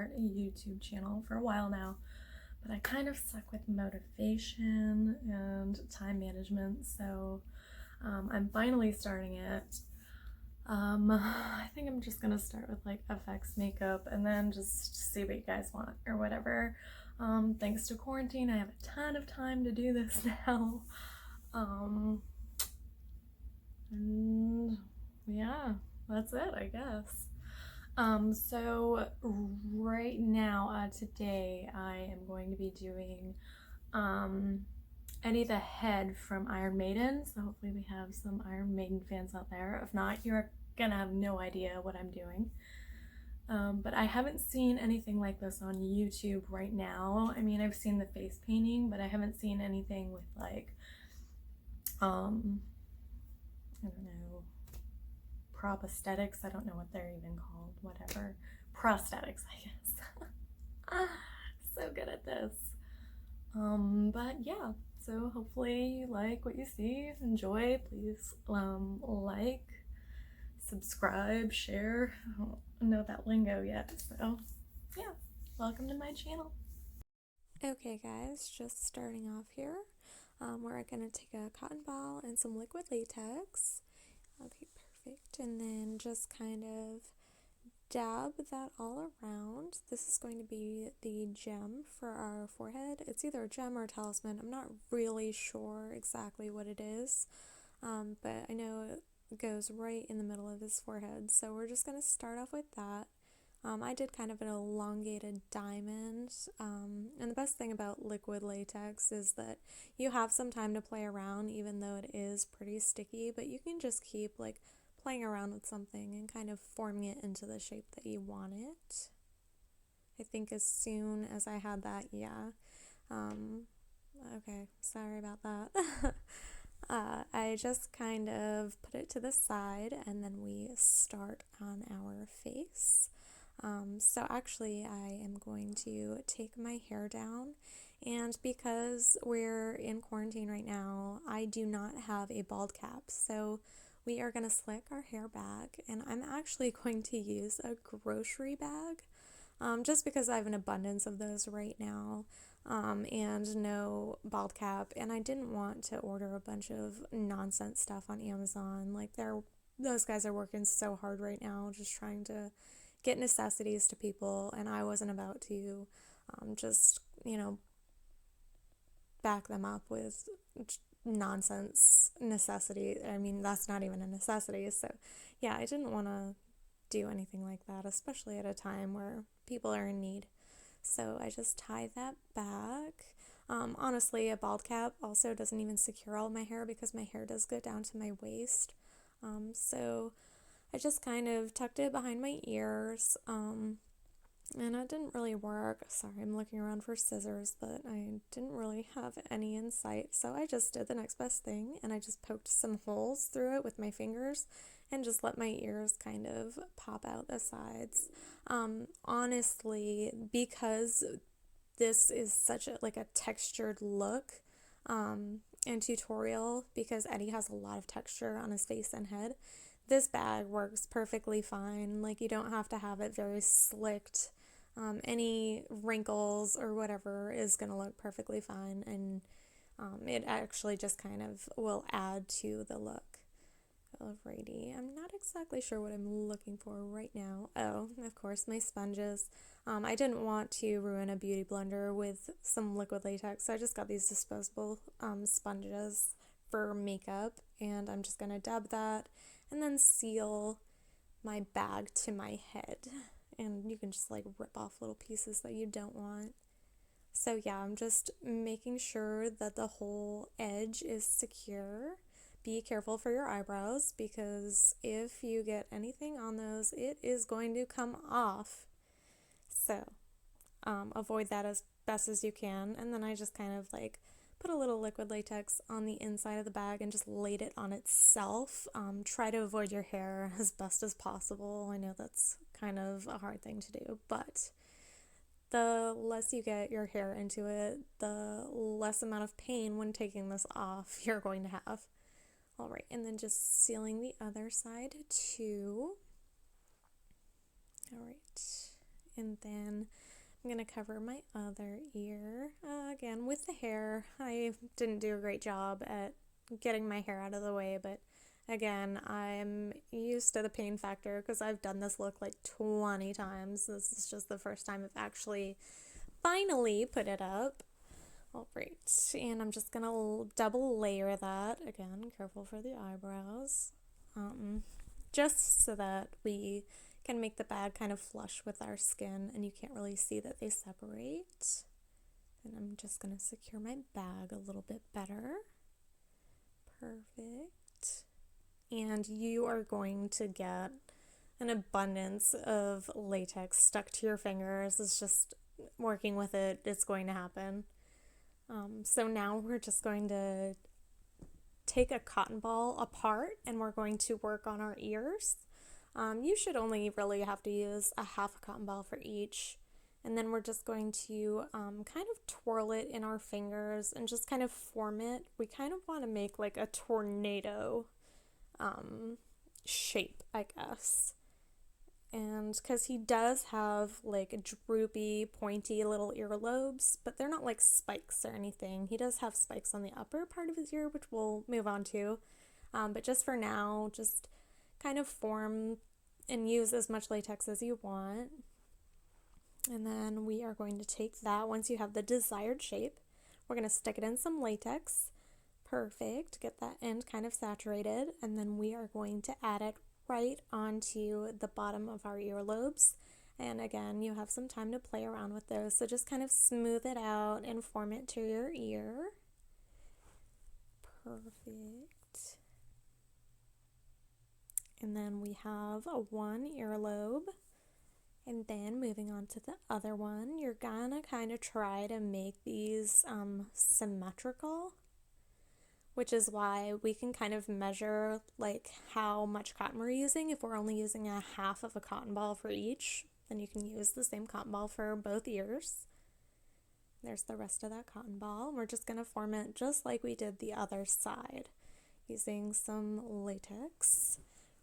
start a YouTube channel for a while now, but I kind of suck with motivation and time management, so I'm finally starting it. I think I'm just gonna start with like FX makeup and then just see what you guys want or whatever. Thanks to quarantine, I have a ton of time to do this now. And yeah, that's it, I guess. So right now, today, I am going to be doing Eddie the Head from Iron Maiden. So hopefully we have some Iron Maiden fans out there. If not, you're gonna have no idea what I'm doing. But I haven't seen anything like this on YouTube right now. I mean, I've seen the face painting, but I haven't seen anything with like, I don't know, prop aesthetics. I don't know what they're even called. Whatever. Prosthetics, I guess. So good at this. But yeah, so hopefully you like what you see, enjoy. Please like, subscribe, share. I don't know that lingo yet, so yeah, welcome to my channel. Okay guys, just starting off here, we're going to take a cotton ball and some liquid latex. Okay, perfect. And then just kind of dab that all around. This is going to be the gem for our forehead. It's either a gem or a talisman. I'm not really sure exactly what it is, but I know it goes right in the middle of his forehead. So we're just going to start off with that. I did kind of an elongated diamond, and the best thing about liquid latex is that you have some time to play around, even though it is pretty sticky, but you can just keep like playing around with something and kind of forming it into the shape that you want it. I think as soon as I had that, yeah. Okay, sorry about that. I just kind of put it to the side and then we start on our face. So actually I am going to take my hair down, and because we're in quarantine right now, I do not have a bald cap, so we are going to slick our hair back, and I'm actually going to use a grocery bag, just because I have an abundance of those right now, and no bald cap, and I didn't want to order a bunch of nonsense stuff on Amazon. Like those guys are working so hard right now just trying to get necessities to people, and I wasn't about to just, back them up with nonsense necessity. I mean, that's not even a necessity. So, yeah, I didn't want to do anything like that, especially at a time where people are in need. So I just tie that back. Honestly, a bald cap also doesn't even secure all my hair because my hair does go down to my waist. So I just kind of tucked it behind my ears, and it didn't really work. Sorry, I'm looking around for scissors, but I didn't really have any in sight, so I just did the next best thing, and I just poked some holes through it with my fingers and just let my ears kind of pop out the sides. Honestly, because this is such a textured look, and tutorial, because Eddie has a lot of texture on his face and head, this bag works perfectly fine. Like, you don't have to have it very slicked. Any wrinkles or whatever is going to look perfectly fine, and it actually just kind of will add to the look. Alrighty, I'm not exactly sure what I'm looking for right now. Oh, of course, my sponges. I didn't want to ruin a beauty blender with some liquid latex, so I just got these disposable sponges for makeup, and I'm just going to dab that and then seal my bag to my head. And you can just like rip off little pieces that you don't want. So yeah, I'm just making sure that the whole edge is secure. Be careful for your eyebrows, because if you get anything on those, it is going to come off. So avoid that as best as you can. And then I just kind of like put a little liquid latex on the inside of the bag and just laid it on itself. Try to avoid your hair as best as possible. I know that's kind of a hard thing to do, but the less you get your hair into it, the less amount of pain when taking this off you're going to have. Alright, and then just sealing the other side too. Alright, And then I'm going to cover my other ear. Again, with the hair, I didn't do a great job at getting my hair out of the way, but again, I'm used to the pain factor because I've done this look like 20 times. This is just the first time I've actually finally put it up. All right, and I'm just gonna double layer that. Again, careful for the eyebrows. Just so that we can make the bag kind of flush with our skin and you can't really see that they separate. And I'm just gonna secure my bag a little bit better. Perfect. And you are going to get an abundance of latex stuck to your fingers. It's just working with it, it's going to happen. So now we're just going to take a cotton ball apart and we're going to work on our ears. You should only really have to use a half a cotton ball for each. And then we're just going to kind of twirl it in our fingers and just kind of form it. We kind of want to make like a tornado shape, I guess. And because he does have like droopy, pointy little earlobes, but they're not like spikes or anything. He does have spikes on the upper part of his ear, which we'll move on to. But just for now, just kind of form and use as much latex as you want. And then we are going to take that once you have the desired shape. We're going to stick it in some latex. Perfect. Get that end kind of saturated. And then we are going to add it right onto the bottom of our earlobes. And again, you have some time to play around with those. So just kind of smooth it out and form it to your ear. Perfect. And then we have one earlobe. And then moving on to the other one, you're gonna kind of try to make these symmetrical, which is why we can kind of measure like how much cotton we're using. If we're only using a half of a cotton ball for each, then you can use the same cotton ball for both ears. There's the rest of that cotton ball. We're just gonna form it just like we did the other side using some latex.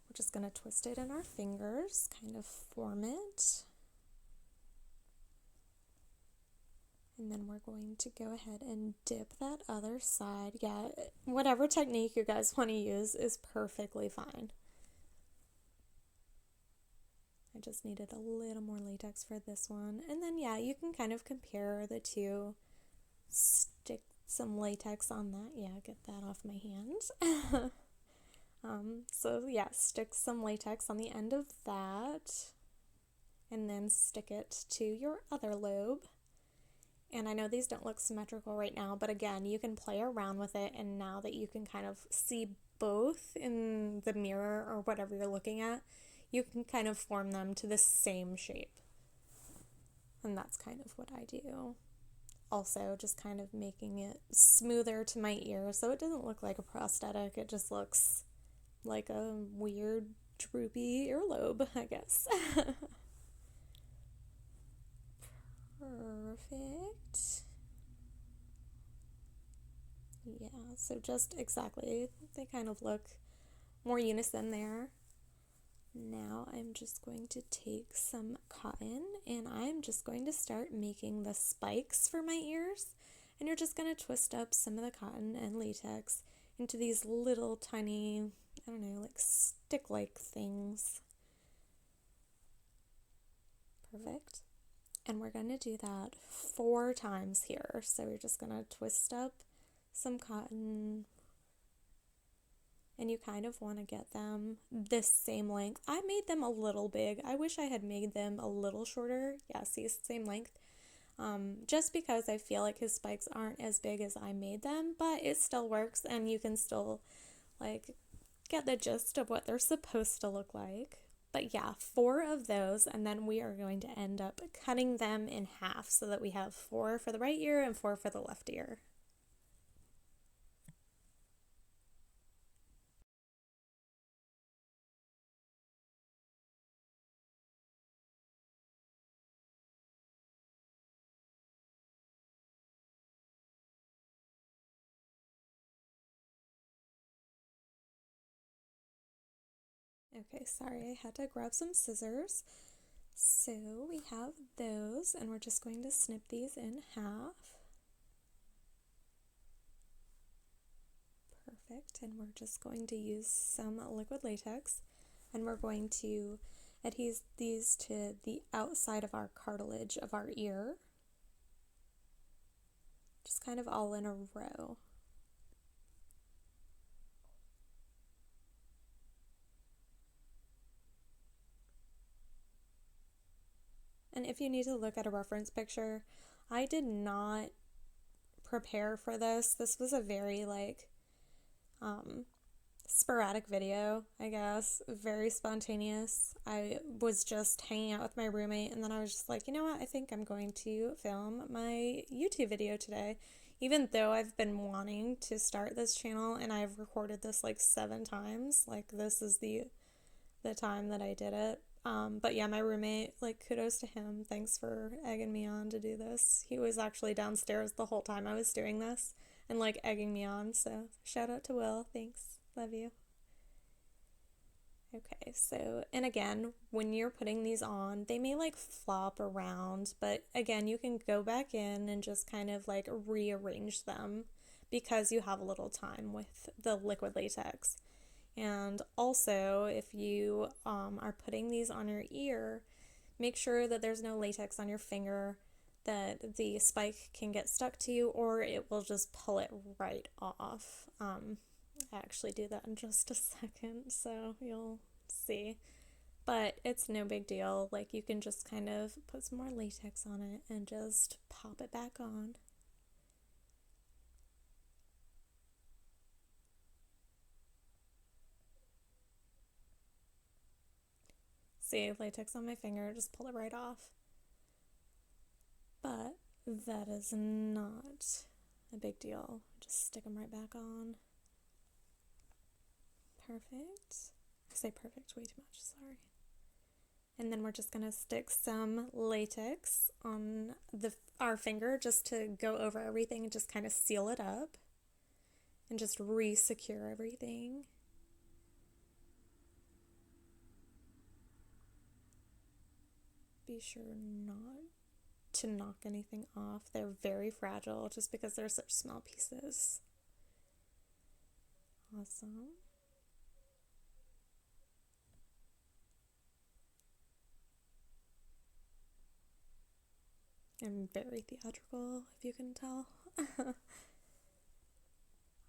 We're just going to twist it in our fingers, kind of form it. And then we're going to go ahead and dip that other side. Yeah, whatever technique you guys want to use is perfectly fine. I just needed a little more latex for this one. And then, yeah, you can kind of compare the two. Stick some latex on that. Yeah, get that off my hands. So yeah, stick some latex on the end of that and then stick it to your other lobe. And I know these don't look symmetrical right now, but again, you can play around with it, and now that you can kind of see both in the mirror or whatever you're looking at, you can kind of form them to the same shape. And that's kind of what I do. Also, just kind of making it smoother to my ear so it doesn't look like a prosthetic, it just looks like a weird droopy earlobe, I guess. Perfect. Yeah, so just exactly, they kind of look more unison there. Now I'm just going to take some cotton and I'm just going to start making the spikes for my ears. And you're just going to twist up some of the cotton and latex into these little tiny, I don't know, like stick-like things. Perfect. And we're going to do that 4 times here. So you're just going to twist up some cotton and you kind of want to get them this same length. I made them a little big. I wish I had made them a little shorter. Yeah, see, same length. Just because I feel like his spikes aren't as big as I made them, but it still works and you can still like get the gist of what they're supposed to look like. But yeah, 4 of those, and then we are going to end up cutting them in half so that we have 4 for the right ear and 4 for the left ear. Okay, sorry, I had to grab some scissors. So we have those, and we're just going to snip these in half. Perfect, and we're just going to use some liquid latex, and we're going to adhere these to the outside of our cartilage of our ear, just kind of all in a row. And if you need to look at a reference picture, I did not prepare for this. This was a very sporadic video, I guess, very spontaneous. I was just hanging out with my roommate, and then I was just like, you know what, I think I'm going to film my YouTube video today, even though I've been wanting to start this channel and I've recorded this like 7 times. Like, this is the time that I did it. But yeah, my roommate, like, kudos to him. Thanks for egging me on to do this. He was actually downstairs the whole time I was doing this and like egging me on, so shout out to Will. Thanks. Love you. Okay, so, and again, when you're putting these on, they may like flop around, but again, you can go back in and just kind of like rearrange them because you have a little time with the liquid latex. And also, if you are putting these on your ear, make sure that there's no latex on your finger that the spike can get stuck to you, or it will just pull it right off. I actually do that in just a second, so you'll see. But it's no big deal. Like, you can just kind of put some more latex on it and just pop it back on. See, latex on my finger, just pull it right off. But that is not a big deal. Just stick them right back on. Perfect. I say perfect way too much, sorry. And then we're just gonna stick some latex on our finger just to go over everything and just kind of seal it up and just re-secure everything. Be sure not to knock anything off. They're very fragile just because they're such small pieces. Awesome. I'm very theatrical, if you can tell.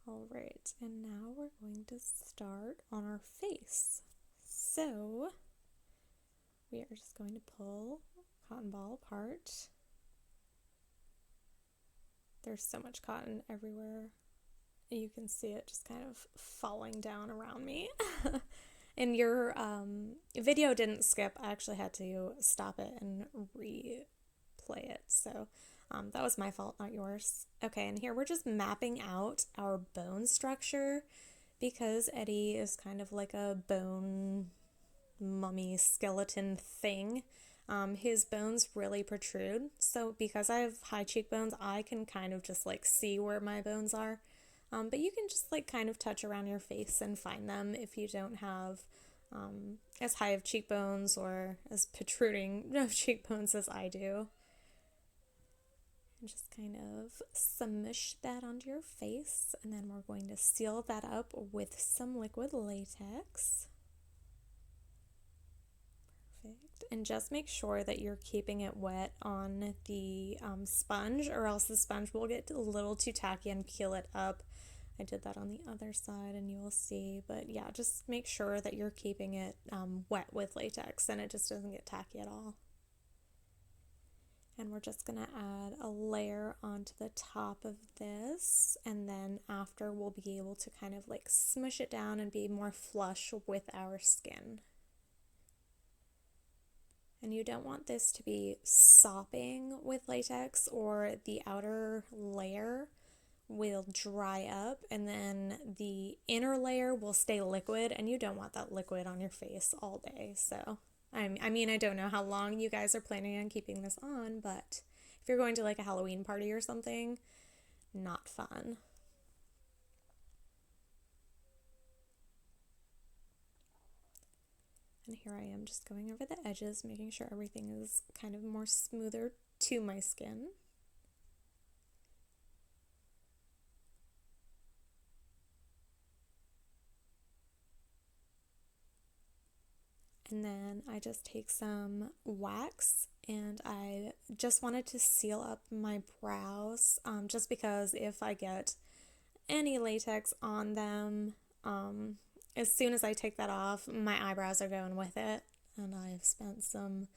Alright, and now we're going to start on our face. So, we are just going to pull cotton ball apart. There's so much cotton everywhere. You can see it just kind of falling down around me. And your video didn't skip. I actually had to stop it and replay it. So that was my fault, not yours. Okay, and here we're just mapping out our bone structure because Eddie is kind of like a bone mummy skeleton thing. His bones really protrude. So because I have high cheekbones, I can kind of just like see where my bones are. But you can just like kind of touch around your face and find them if you don't have as high of cheekbones or as protruding of cheekbones as I do. And just kind of smush that onto your face, and then we're going to seal that up with some liquid latex. Perfect. And just make sure that you're keeping it wet on the sponge, or else the sponge will get a little too tacky and peel it up. I did that on the other side and you will see, but yeah, just make sure that you're keeping it wet with latex and it just doesn't get tacky at all. And we're just going to add a layer onto the top of this, and then after we'll be able to kind of like smush it down and be more flush with our skin. And you don't want this to be sopping with latex, or the outer layer will dry up and then the inner layer will stay liquid, and you don't want that liquid on your face all day. So I mean, I don't know how long you guys are planning on keeping this on, but if you're going to like a Halloween party or something, not fun. And here I am just going over the edges, making sure everything is kind of more smoother to my skin. And then I just take some wax and I just wanted to seal up my brows, just because if I get any latex on them, as soon as I take that off, my eyebrows are going with it. And I've spent some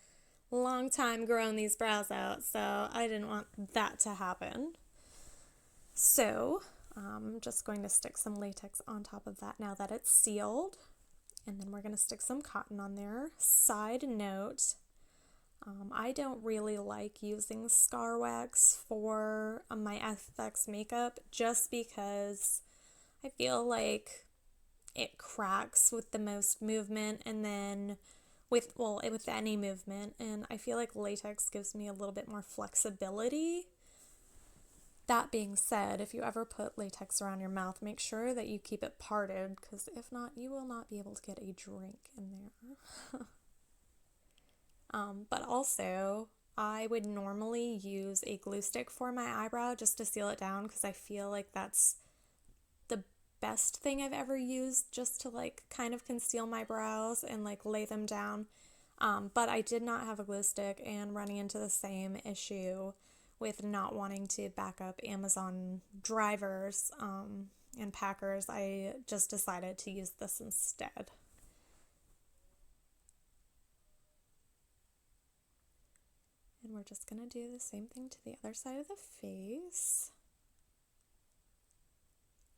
long time growing these brows out, so I didn't want that to happen. So I'm just going to stick some latex on top of that now that it's sealed. And then we're going to stick some cotton on there. Side note, I don't really like using scar wax for my SFX makeup just because I feel like it cracks with the most movement and then with any movement, and I feel like latex gives me a little bit more flexibility. That being said, if you ever put latex around your mouth, make sure that you keep it parted, because if not, you will not be able to get a drink in there. But also, I would normally use a glue stick for my eyebrow just to seal it down, because I feel like that's the best thing I've ever used just to like kind of conceal my brows and like lay them down. But I did not have a glue stick, and running into the same issue with not wanting to back up Amazon drivers and packers, I just decided to use this instead. And we're just going to do the same thing to the other side of the face.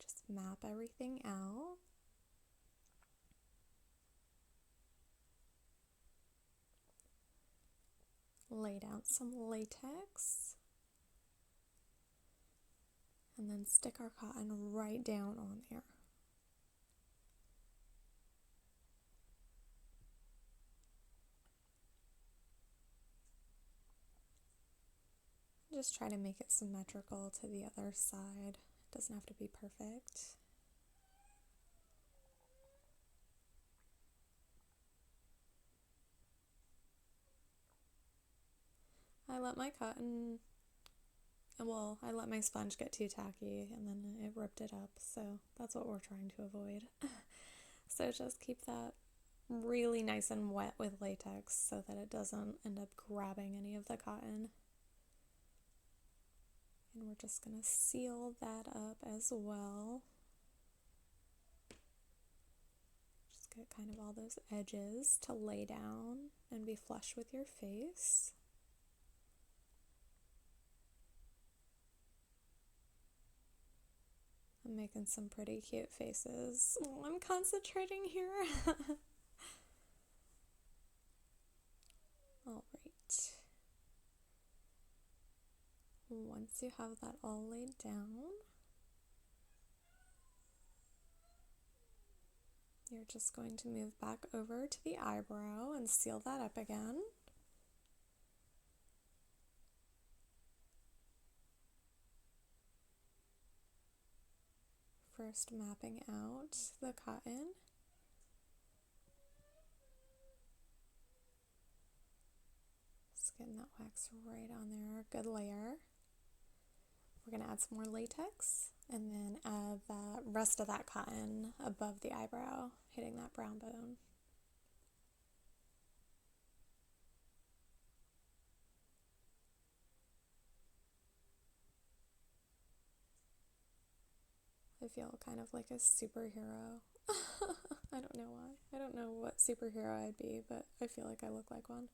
Just map everything out. Lay down some latex. And then stick our cotton right down on there. Just try to make it symmetrical to the other side. It doesn't have to be perfect. I let my sponge get too tacky and then it ripped it up, so that's what we're trying to avoid. So just keep that really nice and wet with latex so that it doesn't end up grabbing any of the cotton. And we're just going to seal that up as well. Just get kind of all those edges to lay down and be flush with your face. I'm making some pretty cute faces. Oh, I'm concentrating here. All right. Once you have that all laid down, you're just going to move back over to the eyebrow and seal that up again. First mapping out the cotton. Just getting that wax right on there, good layer. We're going to add some more latex and then add the rest of that cotton above the eyebrow, hitting that brown bone. I feel kind of like a superhero. I don't know why. I don't know what superhero I'd be, but I feel like I look like one.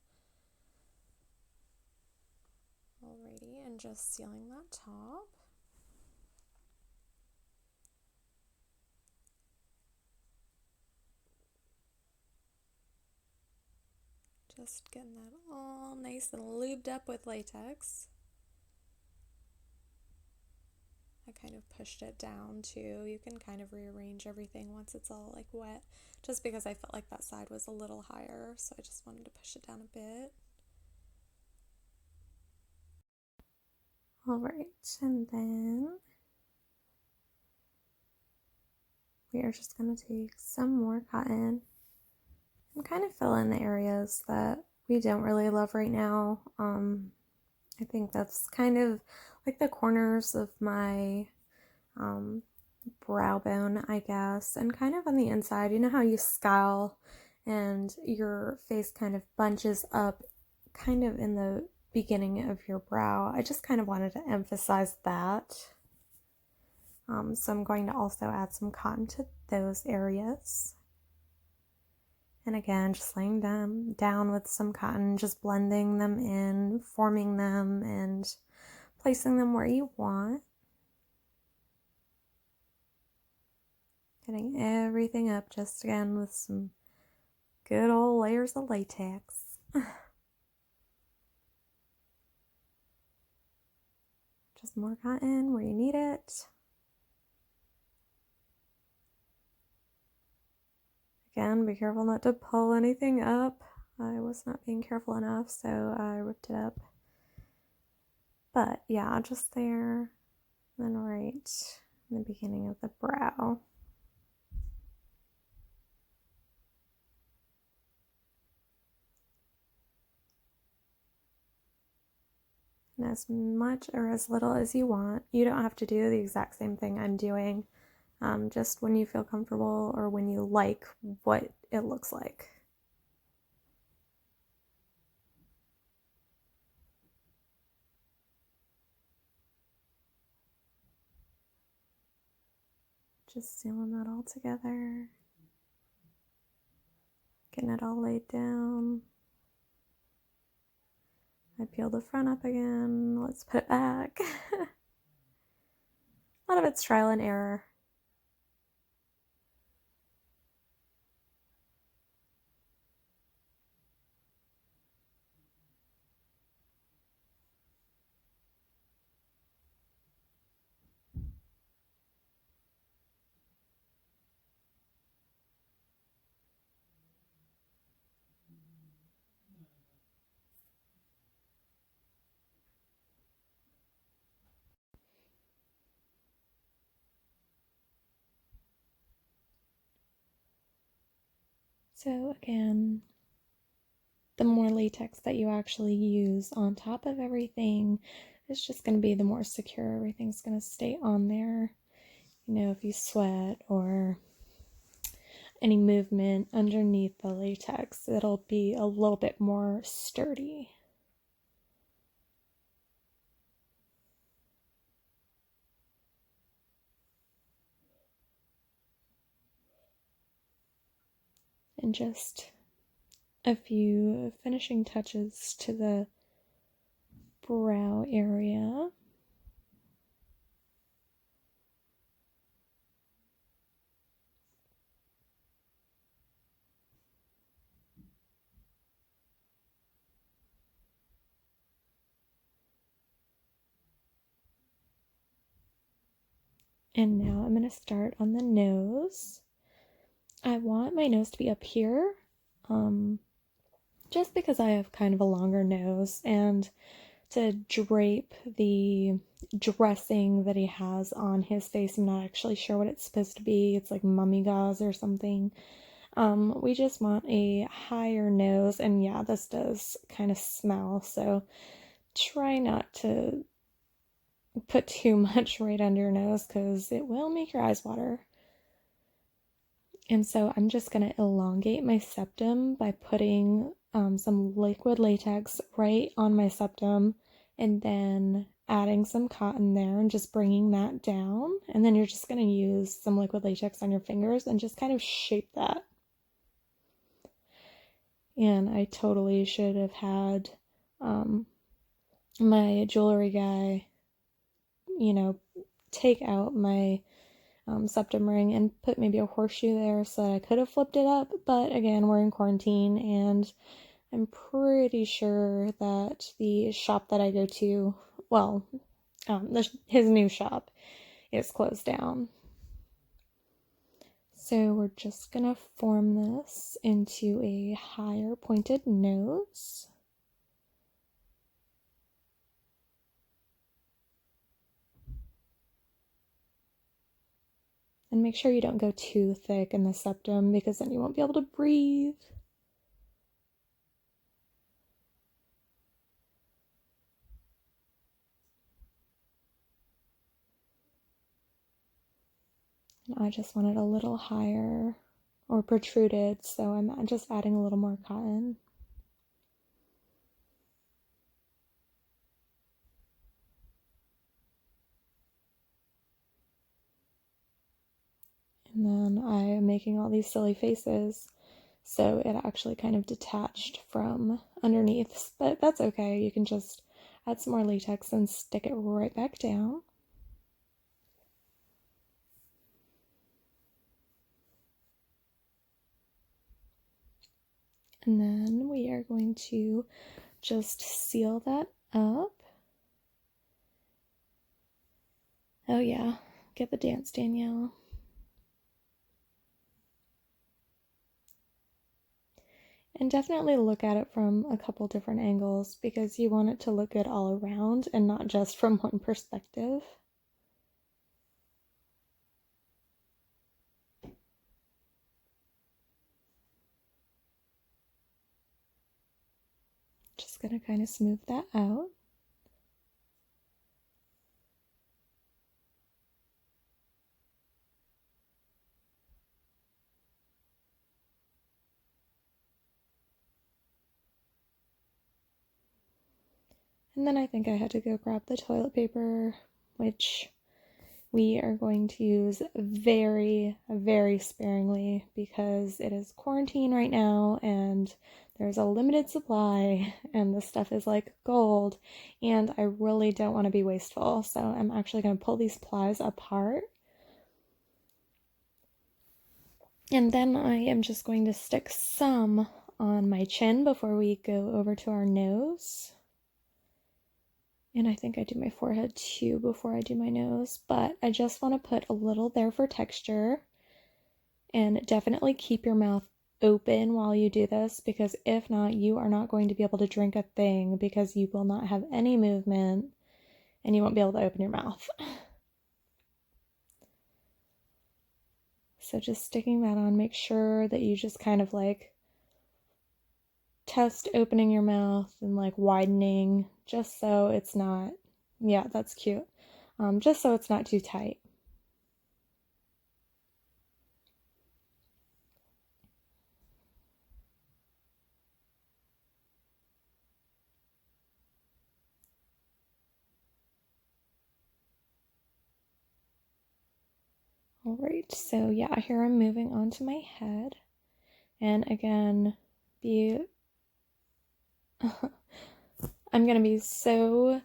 Alrighty, and just sealing that top. Just getting that all nice and lubed up with latex. I kind of pushed it down too. You can kind of rearrange everything once it's all like wet, just because I felt like that side was a little higher, so I just wanted to push it down a bit. Alright, and then we are just going to take some more cotton I'm kind of filling the areas that we don't really love right now. I think that's kind of like the corners of my brow bone, I guess, and kind of on the inside. You know how you scowl and your face kind of bunches up kind of in the beginning of your brow? I just kind of wanted to emphasize that. So I'm going to also add some cotton to those areas. And again, just laying them down with some cotton, just blending them in, forming them, and placing them where you want. Getting everything up just again with some good old layers of latex. Just more cotton where you need it. Again, be careful not to pull anything up. I was not being careful enough, so I ripped it up. But yeah, just there, then right in the beginning of the brow. And as much or as little as you want. You don't have to do the exact same thing I'm doing. Just when you feel comfortable or when you like what it looks like. Just sealing that all together. Getting it all laid down. I peel the front up again. Let's put it back. A lot of it's trial and error. So again, the more latex that you actually use on top of everything, it's just going to be the more secure everything's going to stay on there. You know, if you sweat or any movement underneath the latex, it'll be a little bit more sturdy. And just a few finishing touches to the brow area. And now I'm going to start on the nose. I want my nose to be up here, just because I have kind of a longer nose, and to drape the dressing that he has on his face. I'm not actually sure what it's supposed to be. It's like mummy gauze or something. We just want a higher nose, and yeah, this does kind of smell, so try not to put too much right under your nose because it will make your eyes water. And so I'm just going to elongate my septum by putting some liquid latex right on my septum and then adding some cotton there and just bringing that down. And then you're just going to use some liquid latex on your fingers and just kind of shape that. And I totally should have had my jewelry guy, take out my septum ring and put maybe a horseshoe there so that I could have flipped it up. But again, we're in quarantine, and I'm pretty sure that the shop that I go to, well, his new shop is closed down. So we're just gonna form this into a higher pointed nose. And make sure you don't go too thick in the septum because then you won't be able to breathe. I just want it a little higher or protruded, so I'm just adding a little more cotton. And then I am making all these silly faces, so it actually kind of detached from underneath, but that's okay. You can just add some more latex and stick it right back down. And then we are going to just seal that up. Oh yeah, get the dance, Danielle. And definitely look at it from a couple different angles because you want it to look good all around and not just from one perspective. Just gonna kind of smooth that out. And then I think I had to go grab the toilet paper, which we are going to use very, very sparingly because it is quarantine right now and there's a limited supply and this stuff is like gold and I really don't want to be wasteful. So I'm actually going to pull these plies apart. And then I am just going to stick some on my chin before we go over to our nose. And I think I do my forehead too before I do my nose, but I just want to put a little there for texture. And definitely keep your mouth open while you do this, because if not, you are not going to be able to drink a thing because you will not have any movement and you won't be able to open your mouth. So just sticking that on, make sure that you just kind of like test opening your mouth and like widening just so it's not, yeah, that's cute. Just so it's not too tight. All right, so yeah, here I'm moving on to my head. And again, I'm gonna be so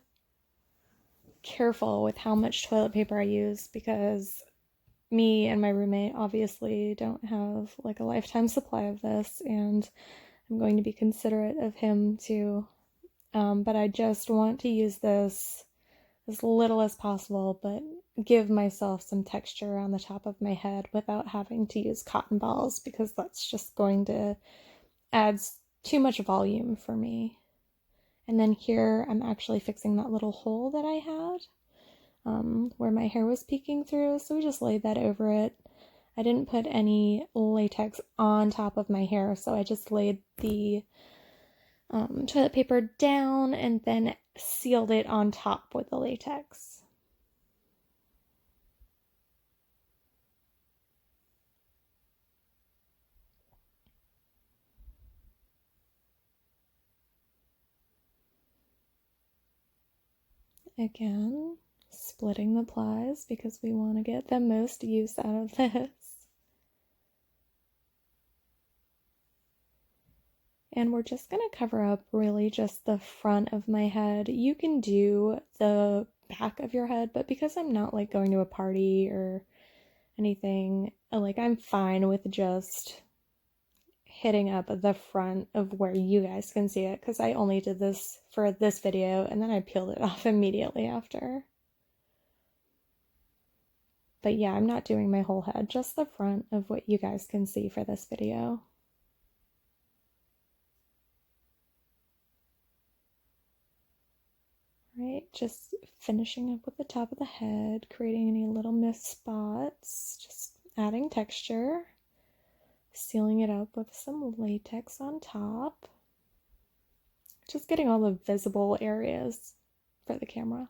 careful with how much toilet paper I use because me and my roommate obviously don't have like a lifetime supply of this, and I'm going to be considerate of him too. But I just want to use this as little as possible, but give myself some texture on the top of my head without having to use cotton balls because that's just going to add too much volume for me. And then here I'm actually fixing that little hole that I had where my hair was peeking through, so we just laid that over it. I didn't put any latex on top of my hair, so I just laid the toilet paper down and then sealed it on top with the latex. Again, splitting the plies because we want to get the most use out of this. And we're just going to cover up really just the front of my head. You can do the back of your head, but because I'm not like going to a party or anything, like I'm fine with just hitting up the front of where you guys can see it because I only did this for this video and then I peeled it off immediately after. But yeah, I'm not doing my whole head, just the front of what you guys can see for this video. Right, just finishing up with the top of the head, creating any little missed spots, just adding texture, sealing it up with some latex on top, just getting all the visible areas for the camera.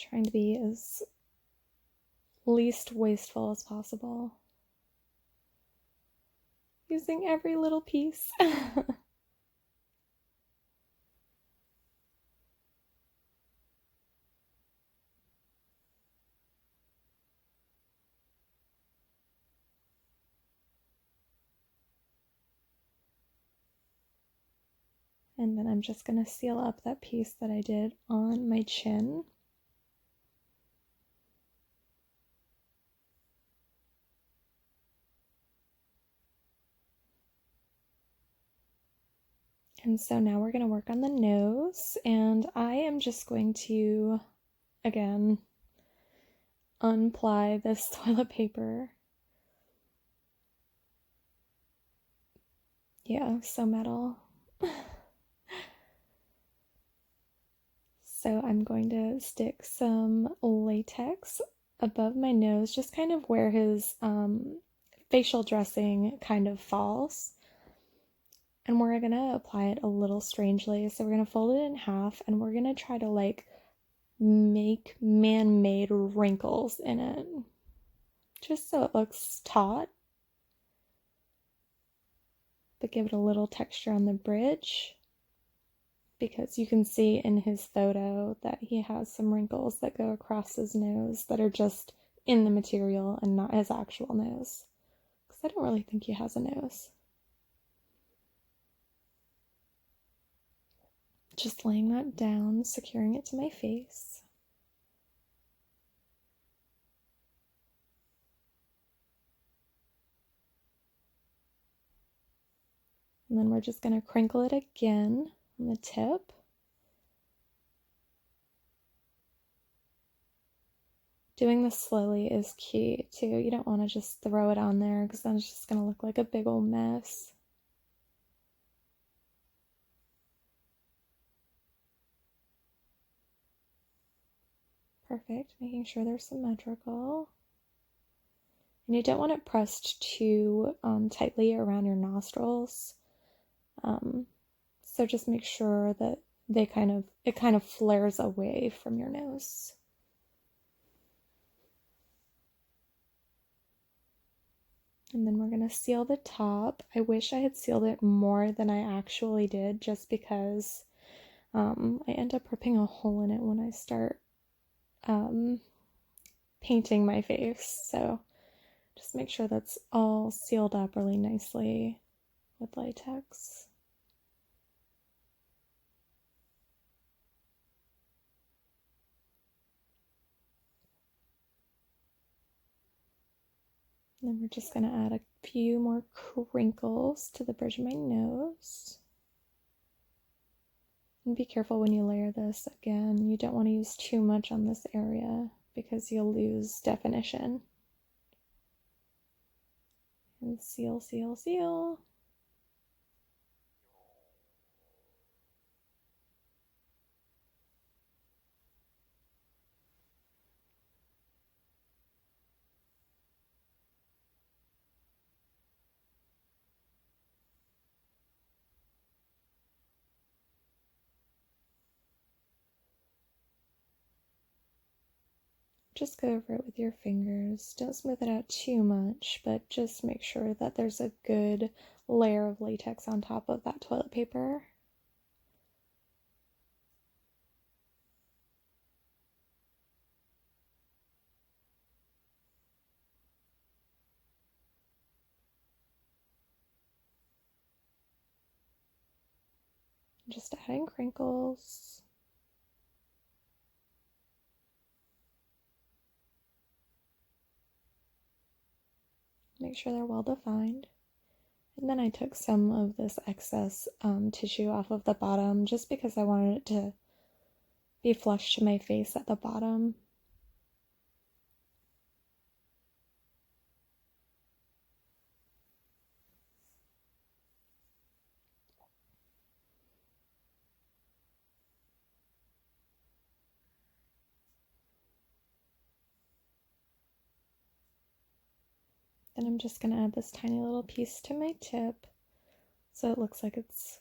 Trying to be as least wasteful as possible. Using every little piece. And then I'm just going to seal up that piece that I did on my chin. And so now we're going to work on the nose, and I am just going to, again, unply this toilet paper. Yeah, so metal. So I'm going to stick some latex above my nose, just kind of where his facial dressing kind of falls. And we're going to apply it a little strangely. So we're going to fold it in half, and we're going to try to like make man-made wrinkles in it, just so it looks taut, but give it a little texture on the bridge, because you can see in his photo that he has some wrinkles that go across his nose that are just in the material and not his actual nose, because I don't really think he has a nose. Just laying that down, securing it to my face. And then we're just going to crinkle it again on the tip. Doing this slowly is key too. You don't want to just throw it on there, because then it's just going to look like a big old mess. Perfect, making sure they're symmetrical. And you don't want it pressed too tightly around your nostrils. So just make sure that it kind of flares away from your nose. And then we're going to seal the top. I wish I had sealed it more than I actually did, just because I end up ripping a hole in it when I start painting my face. So just make sure that's all sealed up really nicely with latex. And then we're just going to add a few more crinkles to the bridge of my nose. And be careful when you layer this. Again, you don't want to use too much on this area, because you'll lose definition. And seal, seal, seal. Just go over it with your fingers. Don't smooth it out too much, but just make sure that there's a good layer of latex on top of that toilet paper. Just adding crinkles. Make sure they're well defined. And then I took some of this excess tissue off of the bottom, just because I wanted it to be flush to my face at the bottom. Then I'm just going to add this tiny little piece to my tip, so it looks like it's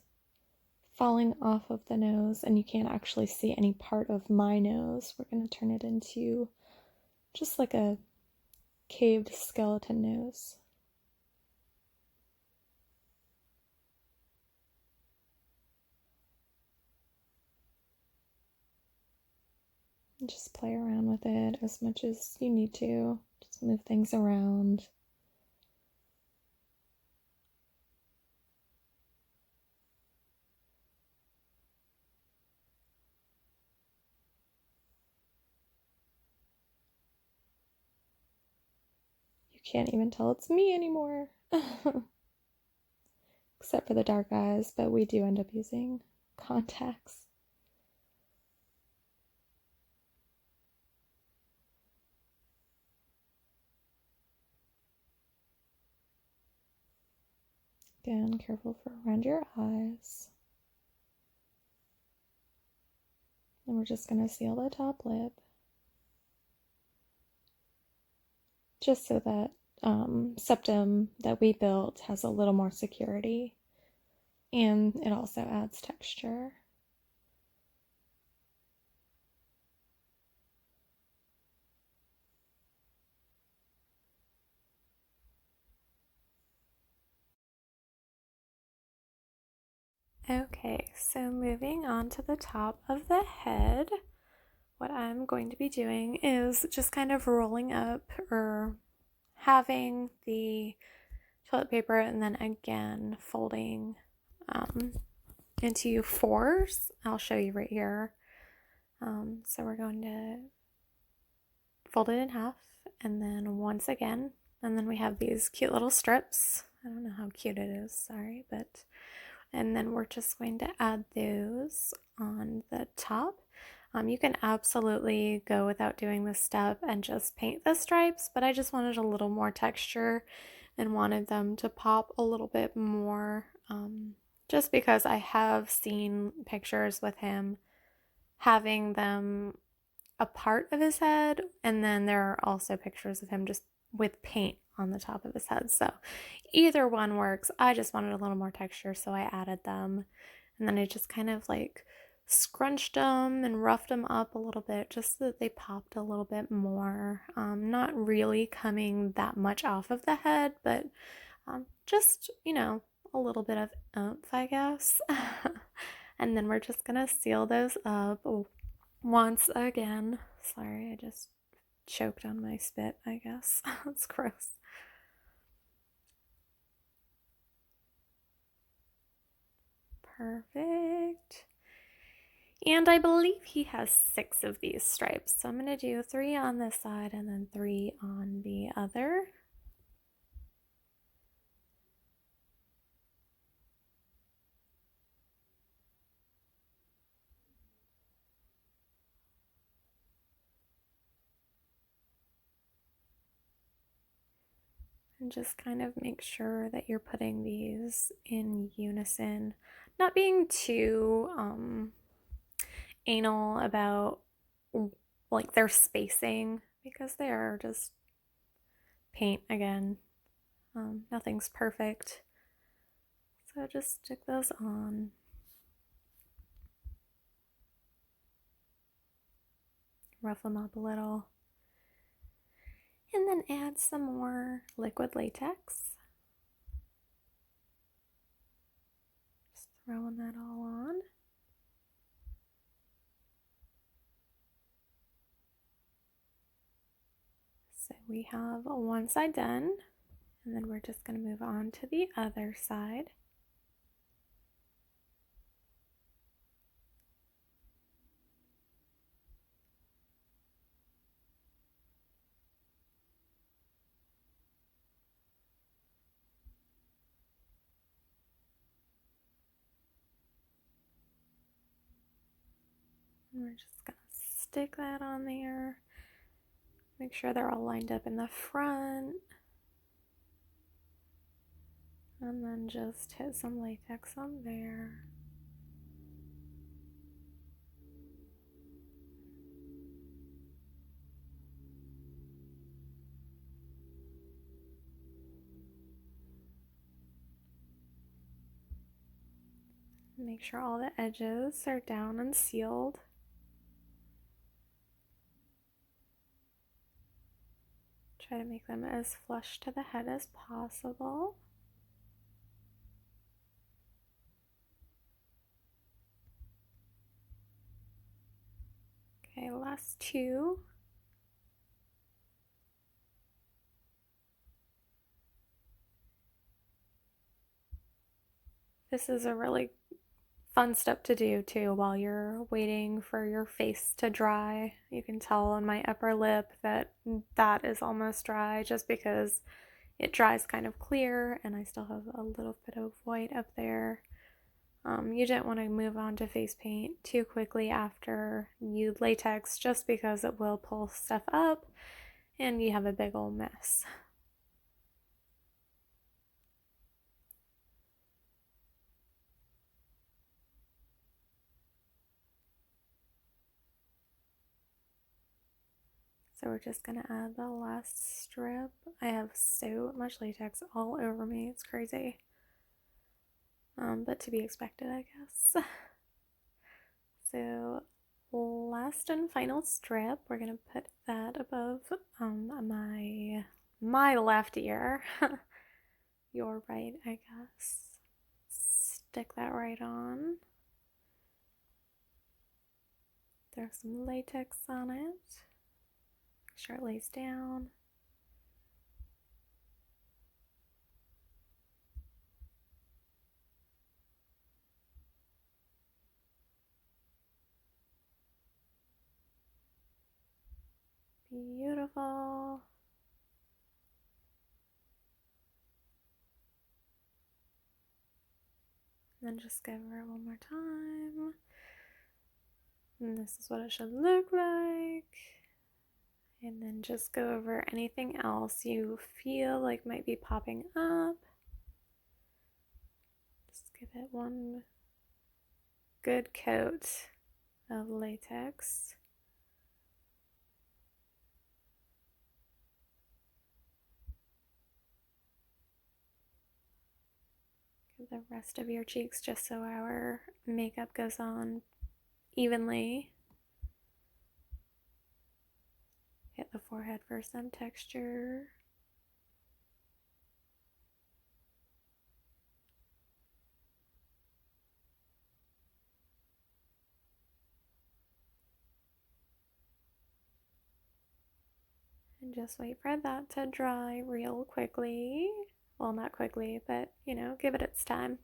falling off of the nose, and you can't actually see any part of my nose. We're going to turn it into just like a caved skeleton nose. And just play around with it as much as you need to. Just move things around. You can't even tell it's me anymore. Except for the dark eyes, but we do end up using contacts. Again, careful for around your eyes. And we're just going to seal the top lip. Just so that septum that we built has a little more security. And it also adds texture. Okay, so moving on to the top of the head, what I'm going to be doing is just kind of rolling up or having the toilet paper and then again folding into fours. I'll show you right here. So we're going to fold it in half and then once again, and then we have these cute little strips. I don't know how cute it is, sorry, but and then we're just going to add those on the top. You can absolutely go without doing this step and just paint the stripes, but I just wanted a little more texture and wanted them to pop a little bit more, just because I have seen pictures with him having them a part of his head, and then there are also pictures of him just with paint on the top of his head. So either one works. I just wanted a little more texture, so I added them. And then I just kind of like scrunched them and roughed them up a little bit just so that they popped a little bit more. Not really coming that much off of the head, but just, you know, a little bit of oomph, I guess. And then we're just gonna seal those up once again. Sorry, I just choked on my spit, I guess. That's gross. Perfect. And I believe he has 6 of these stripes. So I'm going to do 3 on this side and then 3 on the other. And just kind of make sure that you're putting these in unison. Not being too anal about like their spacing, because they are just paint again. Nothing's perfect. So just stick those on. Rough them up a little. And then add some more liquid latex. Just throwing that all on. So we have one side done, and then we're just going to move on to the other side. And we're just going to stick that on there. Make sure they're all lined up in the front. And then just hit some latex on there. Make sure all the edges are down and sealed. Try to make them as flush to the head as possible. Okay, last two. This is a really fun step to do too while you're waiting for your face to dry. You can tell on my upper lip that that is almost dry just because it dries kind of clear and I still have a little bit of white up there. You don't want to move on to face paint too quickly after you latex just because it will pull stuff up and you have a big old mess. So we're just gonna add the last strip. I have so much latex all over me, it's crazy. But to be expected, I guess. So last and final strip, we're gonna put that above my left ear. Your right, I guess. Stick that right on. Throw some latex on it. Make sure it lays down. Beautiful. And then just give her one more time. And this is what it should look like. And then just go over anything else you feel like might be popping up. Just give it one good coat of latex. Give the rest of your cheeks just so our makeup goes on evenly. Hit the forehead for some texture. And just wait for that to dry real quickly. Well, not quickly, but you know, give it its time.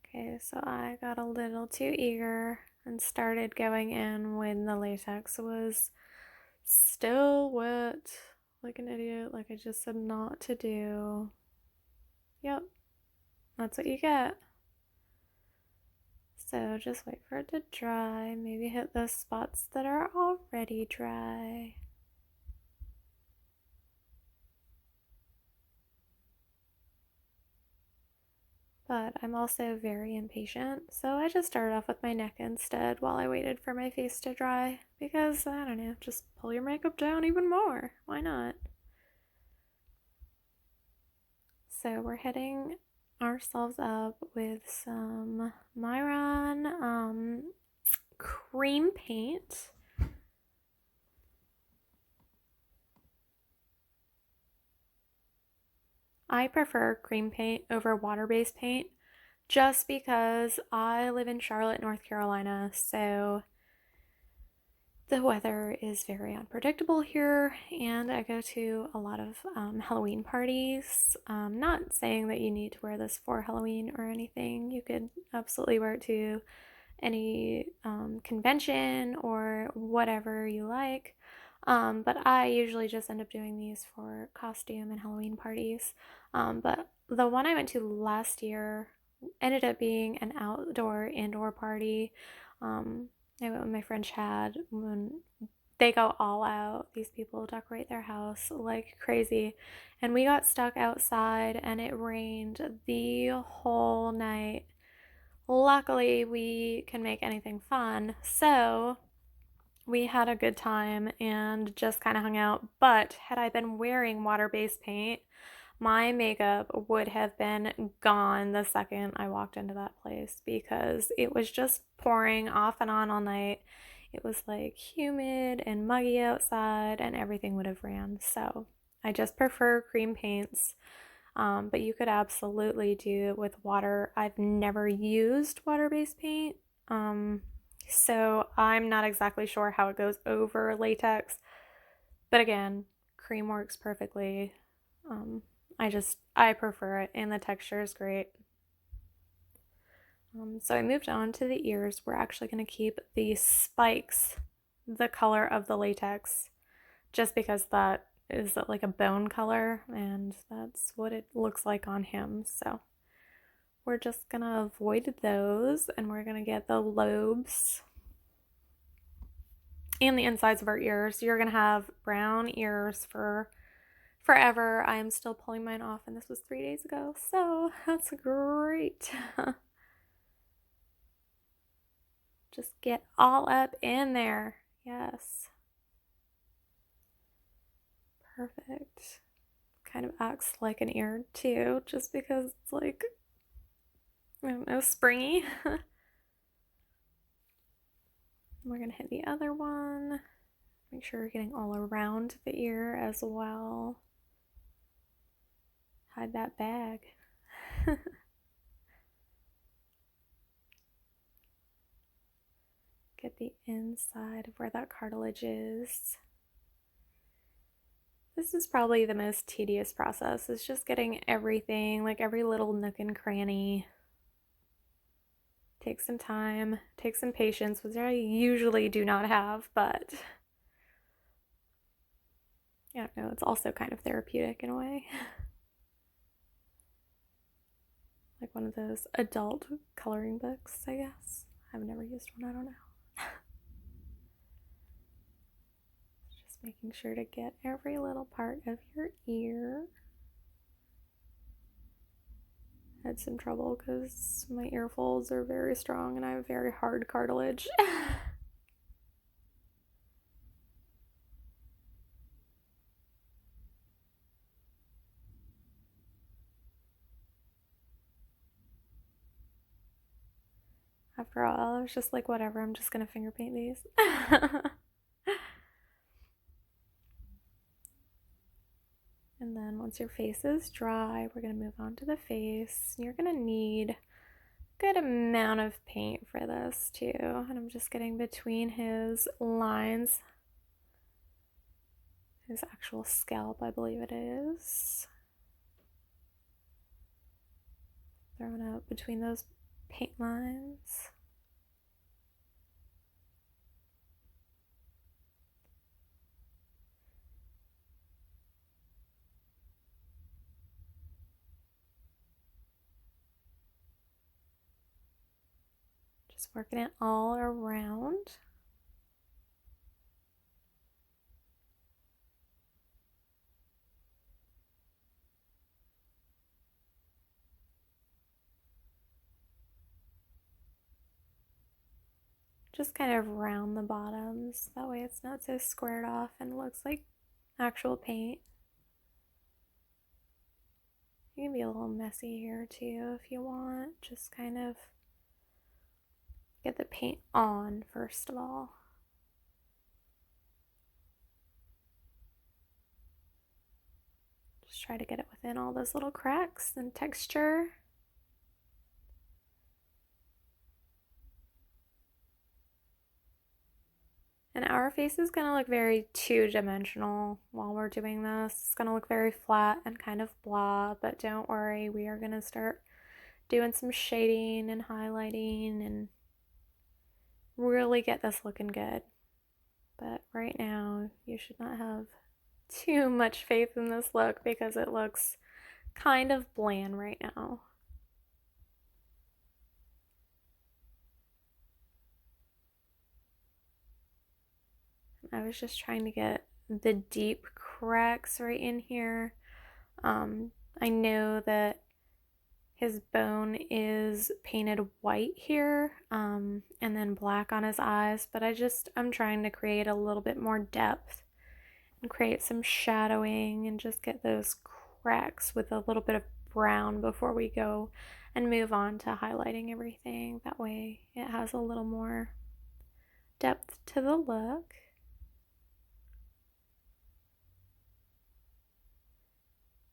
Okay, so I got a little too eager and started going in when the latex was still wet, like an idiot, like I just said not to do. Yep, that's what you get. So just wait for it to dry, maybe hit the spots that are already dry. But I'm also very impatient, so I just started off with my neck instead while I waited for my face to dry because, I don't know, just pull your makeup down even more. Why not? So we're hitting ourselves up with some Myron cream paint. I prefer cream paint over water-based paint just because I live in Charlotte, North Carolina, so the weather is very unpredictable here, and I go to a lot of Halloween parties. Not saying that you need to wear this for Halloween or anything. You could absolutely wear it to any convention or whatever you like. But I usually just end up doing these for costume and Halloween parties. But the one I went to last year ended up being an outdoor indoor party. I went with my friend Chad when they go all out. These people decorate their house like crazy. And we got stuck outside and it rained the whole night. Luckily, we can make anything fun. So we had a good time and just kind of hung out. But had I been wearing water-based paint, my makeup would have been gone the second I walked into that place because it was just pouring off and on all night. It was like humid and muggy outside, and everything would have ran. So I just prefer cream paints. But you could absolutely do it with water. I've never used water-based paint, so I'm not exactly sure how it goes over latex. But again, cream works perfectly. Um, I prefer it, and the texture is great. So I moved on to the ears. We're actually going to keep the spikes the color of the latex, just because that is like a bone color, and that's what it looks like on him. So we're just gonna avoid those, and we're gonna get the lobes and the insides of our ears. You're gonna have brown ears for forever. I am still pulling mine off, and this was 3 days ago, so that's great. Just get all up in there. Yes. Perfect. Kind of acts like an ear too, just because it's like, I don't know, springy. We're gonna hit the other one. Make sure we're getting all around the ear as well. Hide that bag. Get the inside of where that cartilage is. This is probably the most tedious process. It's just getting everything, like every little nook and cranny. Take some time, take some patience, which I usually do not have, but I don't know, it's also kind of therapeutic in a way. Like one of those adult coloring books, I guess. I've never used one, I don't know. Just making sure to get every little part of your ear. I had some trouble because my ear folds are very strong and I have very hard cartilage. After all, I was just like, whatever, I'm just gonna finger paint these. And then once your face is dry, we're gonna move on to the face. You're gonna need a good amount of paint for this too. And I'm just getting between his lines, his actual scalp, I believe it is. Throwing out between those paint lines. Just working it all around. Just kind of round the bottoms, that way it's not so squared off and looks like actual paint. You can be a little messy here too if you want. Just kind of get the paint on first of all. Just try to get it within all those little cracks and texture. And our face is going to look very two-dimensional while we're doing this. It's going to look very flat and kind of blah, but don't worry, we are going to start doing some shading and highlighting and really get this looking good. But right now, you should not have too much faith in this look because it looks kind of bland right now. I was just trying to get the deep cracks right in here. I know that His bone is painted white here, and then black on his eyes, but I'm trying to create a little bit more depth and create some shadowing and just get those cracks with a little bit of brown before we go and move on to highlighting everything. That way it has a little more depth to the look.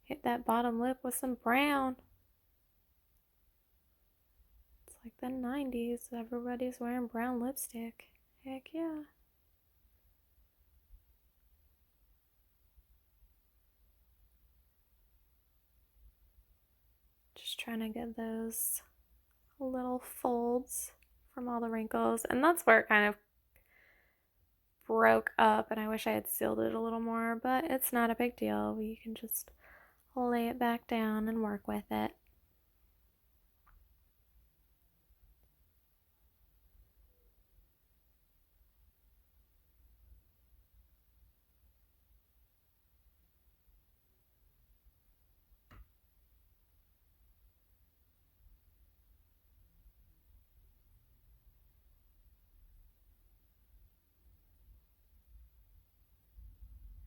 Hit that bottom lip with some brown. It's like the 90s. Everybody's wearing brown lipstick. Heck yeah. Just trying to get those little folds from all the wrinkles. And that's where it kind of broke up, and I wish I had sealed it a little more, but it's not a big deal. You can just lay it back down and work with it.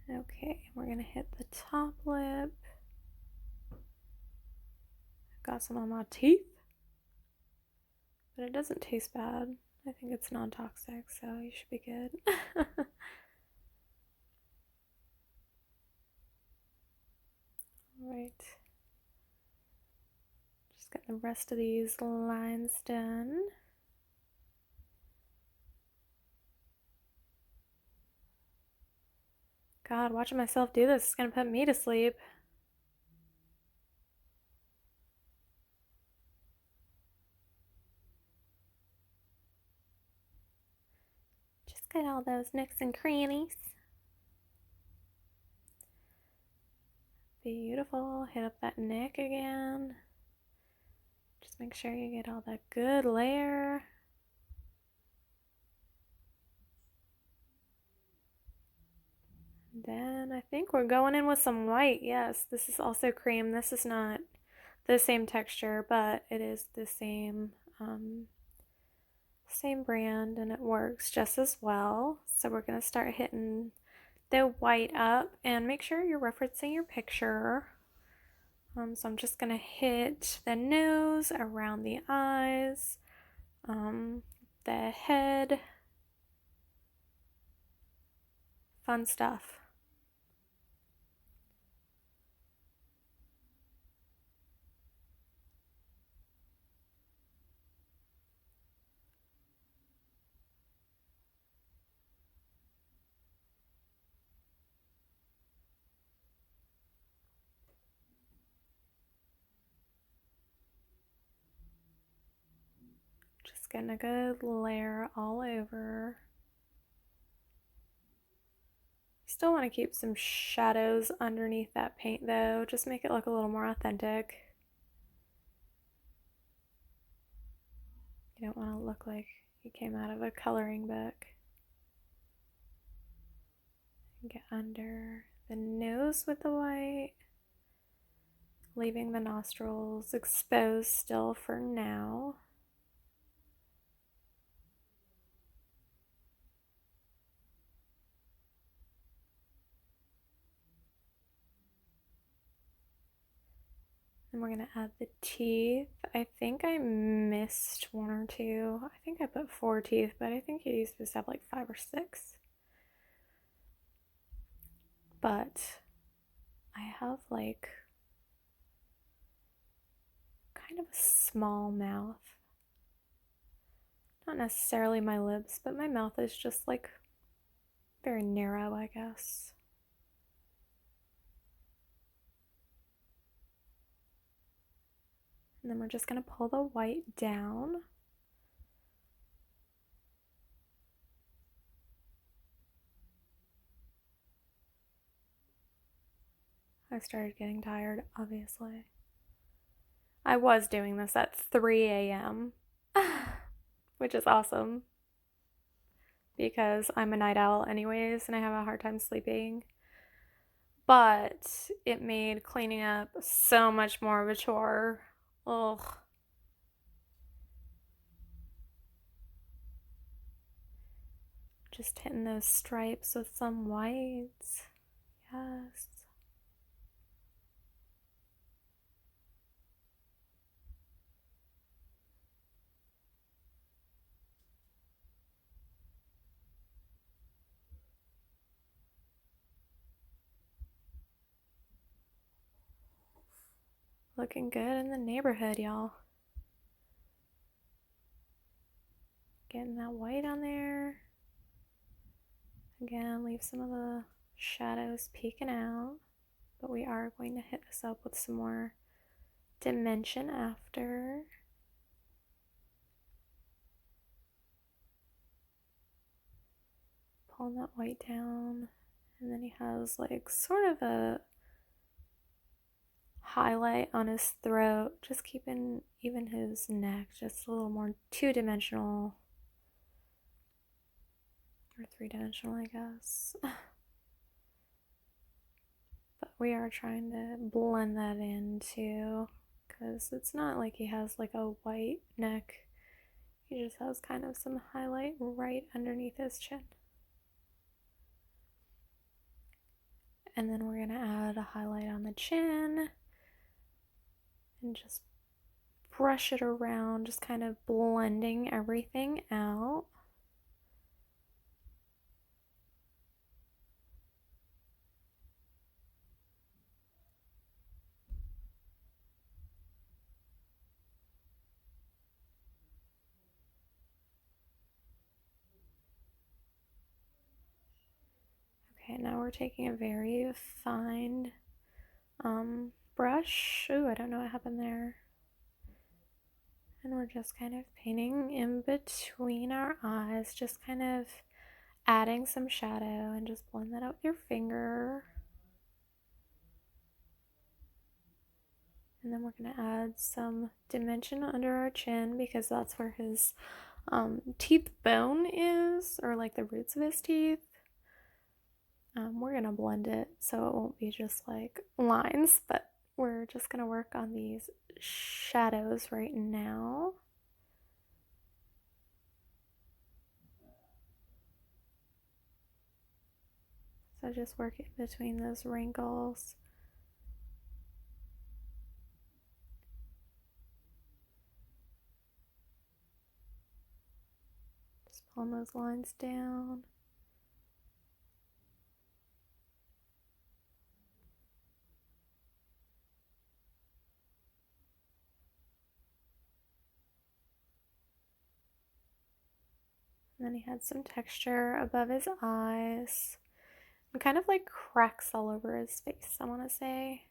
Okay, we're gonna hit the top lip. Got some on my teeth, but it doesn't taste bad. I think it's non-toxic, so you should be good. Alright. Just getting the rest of these lines done. God, watching myself do this is gonna put me to sleep. Just get all those nooks and crannies. Beautiful. Hit up that neck again. Just make sure you get all that good layer. Then I think we're going in with some white. Yes, this is also cream. This is not the same texture, but it is the same brand, and it works just as well. So we're gonna start hitting the white up, and make sure you're referencing your picture. So I'm just gonna hit the nose, around the eyes, the head, fun stuff. Just getting a good layer all over. Still want to keep some shadows underneath that paint though, just make it look a little more authentic. You don't want to look like you came out of a coloring book. Get under the nose with the white, leaving the nostrils exposed still for now. And we're gonna add the teeth. I think I missed one or two. I think I put 4 teeth, but I think you're supposed to have like 5 or 6. But I have like kind of a small mouth. Not necessarily my lips, but my mouth is just like very narrow, I guess. And then we're just gonna pull the white down. I started getting tired, obviously. I was doing this at 3 a.m., which is awesome because I'm a night owl anyways and I have a hard time sleeping. But it made cleaning up so much more of a chore Ugh. Just hitting those stripes with some whites. Yes. Looking good in the neighborhood, y'all. Getting that white on there. Again, leave some of the shadows peeking out. But we are going to hit this up with some more dimension after. Pulling that white down. And then he has like sort of a highlight on his throat, just keeping even his neck just a little more two-dimensional, or three-dimensional, I guess. But we are trying to blend that in too, because it's not like he has like a white neck. He just has kind of some highlight right underneath his chin. And then we're gonna add a highlight on the chin and just brush it around, just kind of blending everything out. Okay, now we're taking a very fine brush. Ooh, I don't know what happened there. And we're just kind of painting in between our eyes, just kind of adding some shadow, and just blend that out with your finger. And then we're going to add some dimension under our chin, because that's where his teeth bone is, or like the roots of his teeth. We're going to blend it so it won't be just like lines, but we're just going to work on these shadows right now. So just work in between those wrinkles. Just pulling those lines down. And then he had some texture above his eyes. And kind of like cracks all over his face, I want to say.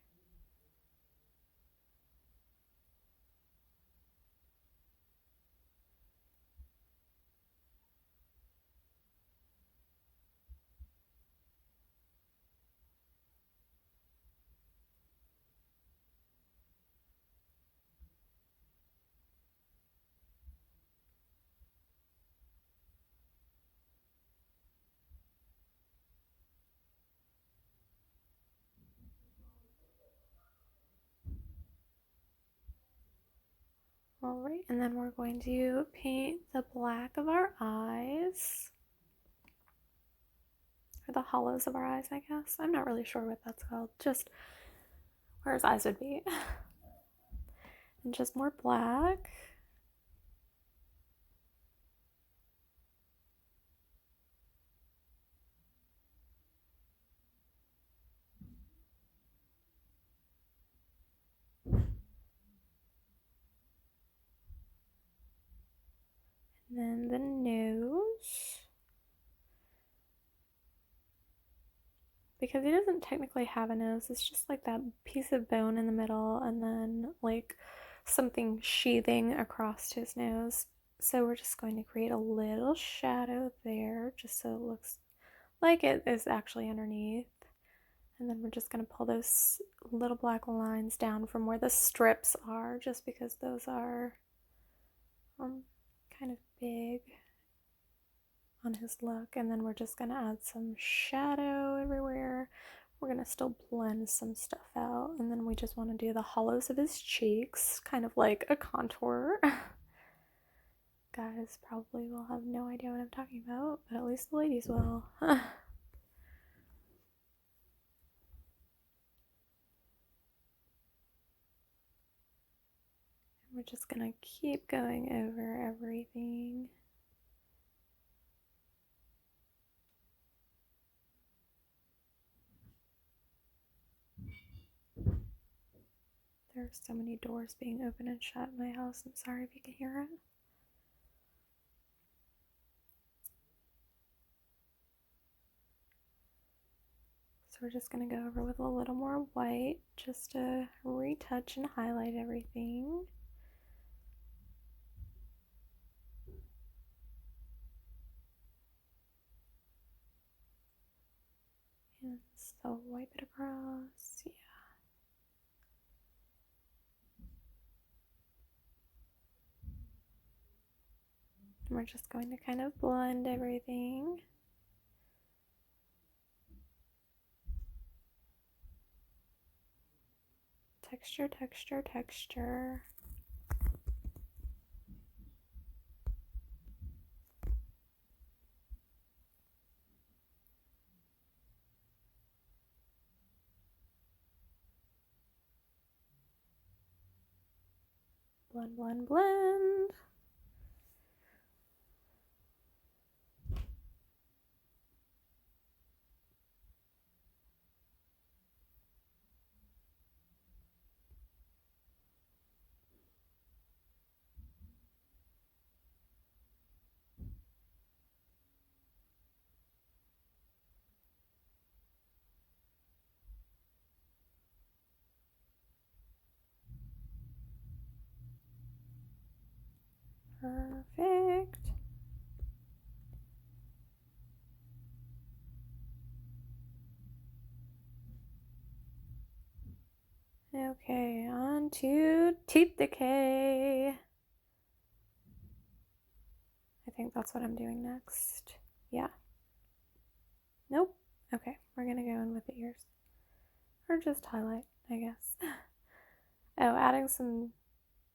Alright, and then we're going to paint the black of our eyes. Or the hollows of our eyes, I guess. I'm not really sure what that's called. Just where his eyes would be. And just more black. And then the nose. Because he doesn't technically have a nose, it's just like that piece of bone in the middle and then like something sheathing across his nose. So we're just going to create a little shadow there just so it looks like it is actually underneath. And then we're just going to pull those little black lines down from where the strips are, just because those are kind of big on his look. And then we're just going to add some shadow everywhere. we're gonna still blend some stuff out, and then we just want to do the hollows of his cheeks, kind of like a contour. Guys probably will have no idea what I'm talking about, but at least the ladies will. We're just gonna keep going over everything. There are so many doors being open and shut in my house. I'm sorry if you can hear it. So we're just going to go over with a little more white just to retouch and highlight everything. And so wipe it across. Yeah. And we're just going to kind of blend everything. Texture, texture, texture. Blend, blend, blend. Perfect. Okay, on to teeth decay. I think that's what I'm doing next. Yeah. Nope. Okay, we're gonna go in with the ears. Or just highlight, I guess. Oh, adding some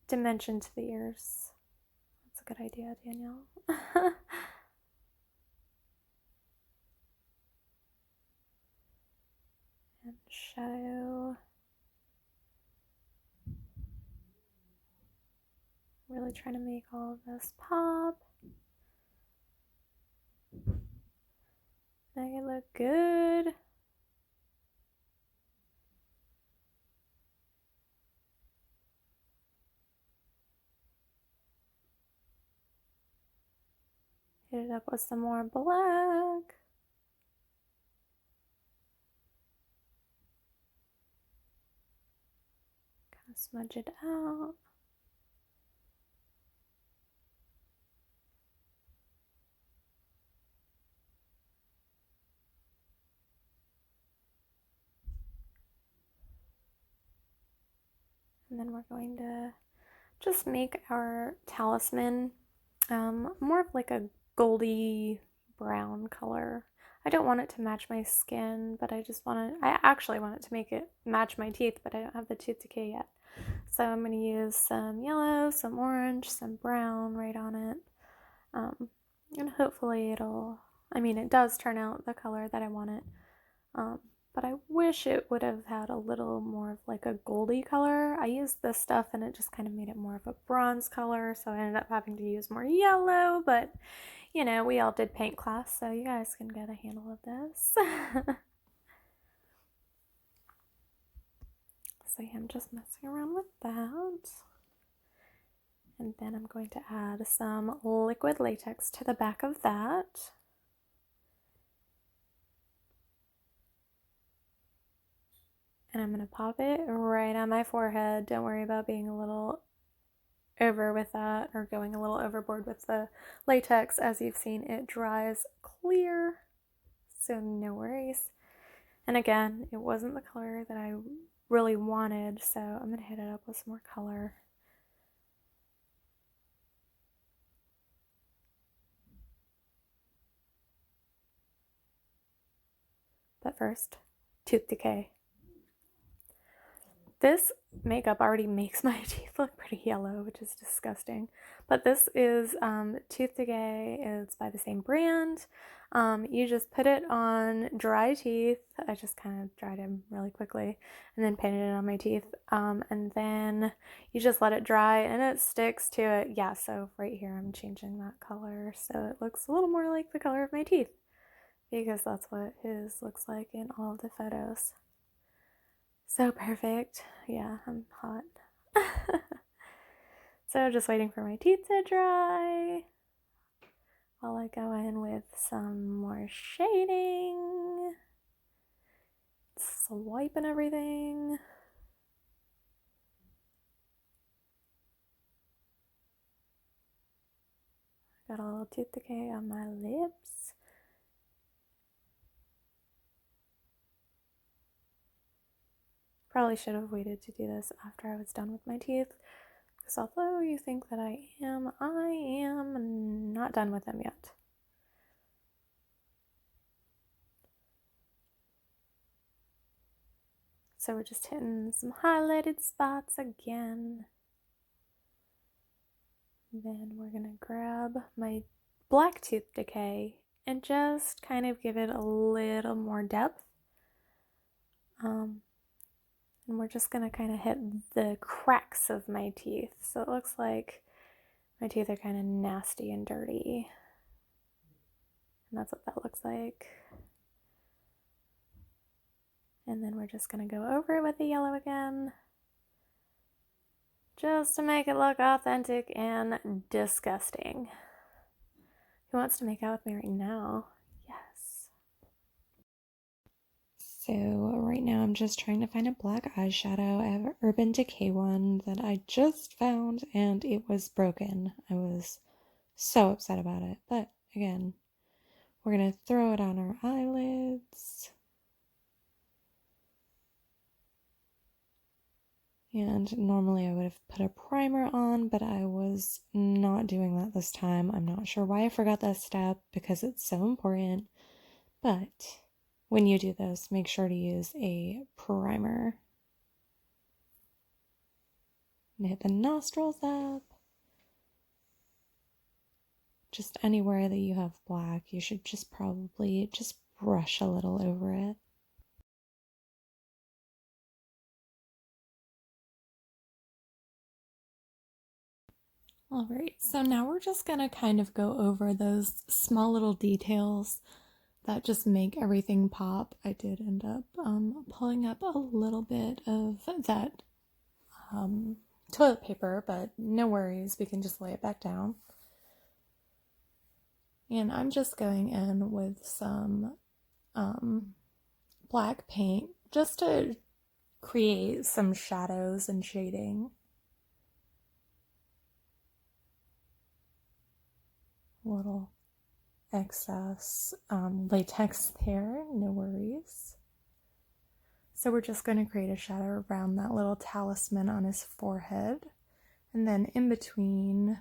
dimension to the ears. That's a good idea, Danielle. And shadow. Really trying to make all of this pop. Make it look good. Hit it up with some more black. Kind of smudge it out. And then we're going to just make our talisman more of like a goldy brown color. I don't want it to match my skin, but I actually want it to make it match my teeth, but I don't have the tooth decay yet. So I'm going to use some yellow, some orange, some brown right on it. And hopefully it does turn out the color that I want it. But I wish it would have had a little more of like a goldy color. I used this stuff and it just kind of made it more of a bronze color, so I ended up having to use more yellow, but you know, we all did paint class, so you guys can get a handle of this. So yeah, I'm just messing around with that. And then I'm going to add some liquid latex to the back of that. And I'm going to pop it right on my forehead. Don't worry about being a little over with that or going a little overboard with the latex. As you've seen, it dries clear, so no worries. And again, it wasn't the color that I really wanted, so I'm going to hit it up with some more color. But first, tooth decay. This makeup already makes my teeth look pretty yellow, which is disgusting. But this is Tooth Decay. It's by the same brand. You just put it on dry teeth. I just kind of dried them really quickly and then painted it on my teeth. And then you just let it dry and it sticks to it. Yeah, so right here I'm changing that color so it looks a little more like the color of my teeth, because that's what his looks like in all of the photos. So perfect. Yeah, I'm hot. So just waiting for my teeth to dry while I go in with some more shading, swiping everything. Got a little tooth decay on my lips. Probably should have waited to do this after I was done with my teeth, because although you think that I am not done with them yet. So we're just hitting some highlighted spots again. Then we're gonna grab my black tooth decay and just kind of give it a little more depth. And we're just gonna kind of hit the cracks of my teeth. So it looks like my teeth are kind of nasty and dirty. And that's what that looks like. And then we're just gonna go over it with the yellow again, just to make it look authentic and disgusting. Who wants to make out with me right now? Yes. So right now I'm just trying to find a black eyeshadow. I have an Urban Decay one that I just found and it was broken. I was so upset about it. But again, we're going to throw it on our eyelids. And normally I would have put a primer on, but I was not doing that this time. I'm not sure why I forgot that step because it's so important. But when you do this, make sure to use a primer. And hit the nostrils up. Just anywhere that you have black, you should just probably just brush a little over it. Alright, so now we're just gonna kind of go over those small little details that just make everything pop. I did end up pulling up a little bit of that toilet paper, but no worries, we can just lay it back down. And I'm just going in with some black paint just to create some shadows and shading. Little excess latex there, no worries. So we're just going to create a shadow around that little talisman on his forehead, and then in between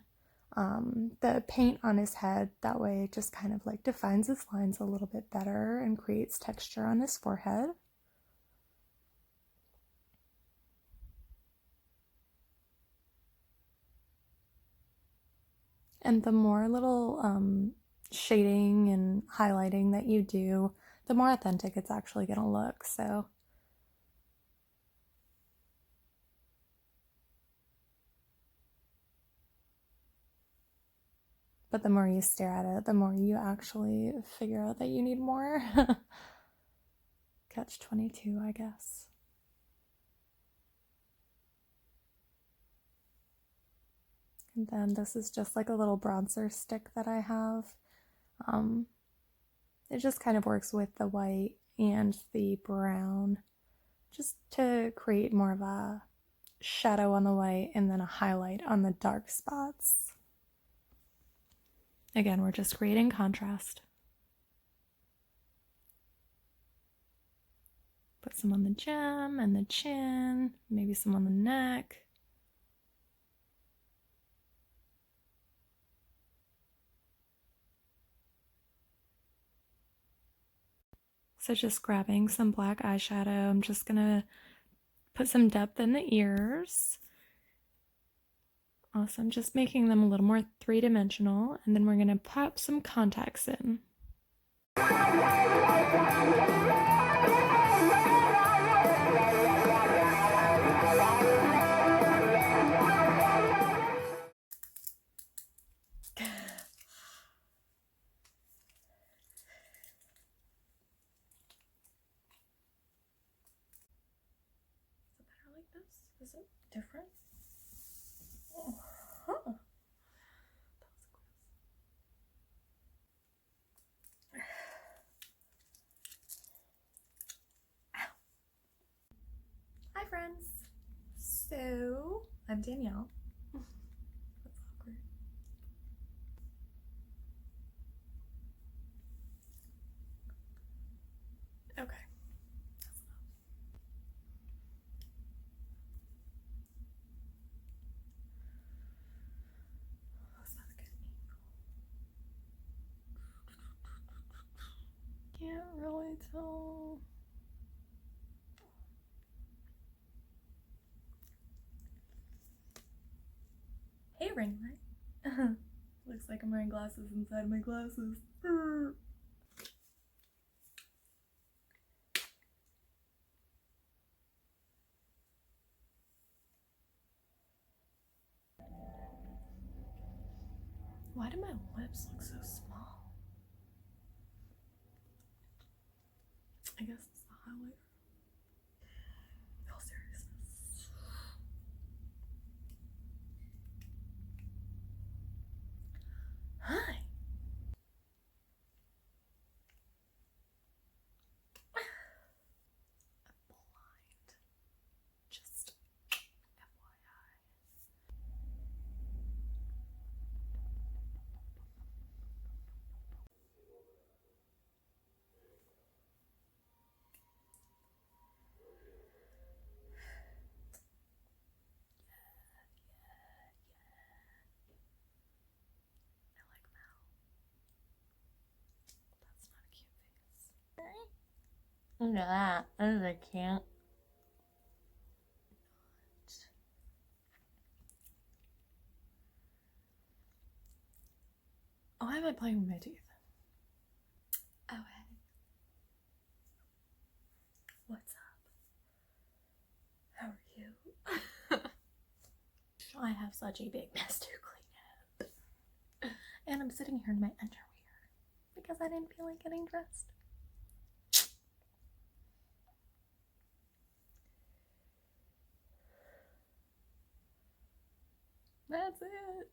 the paint on his head. That way it just kind of like defines his lines a little bit better and creates texture on his forehead. And the more little shading and highlighting that you do, the more authentic it's actually going to look. So but the more you stare at it, the more you actually figure out that you need more. Catch 22, I guess. And then this is just like a little bronzer stick that I have. It just kind of works with the white and the brown, just to create more of a shadow on the white and then a highlight on the dark spots. Again, we're just creating contrast. Put some on the gem and the chin, maybe some on the neck. So just grabbing some black eyeshadow. I'm just gonna put some depth in the ears. Awesome. Just making them a little more three-dimensional. And then we're gonna pop some contacts in. Is it different? Oh, huh. Hi friends. So I'm Danielle. That's awkward. Okay. That's not a good angle. Can't really tell. Hey, ring light. Looks like I'm wearing glasses inside my glasses. Why do my lips look so small? I guess it's the highlighter. No seriousness. Hi. Blind. Just FYI. I like Mal. That's not a cute face. Look at that. That is a cute. Oh, why am I playing with my teeth? Oh, hey. What's up? How are you? I have such a big mess to clean up. And I'm sitting here in my underwear because I didn't feel like getting dressed. That's it.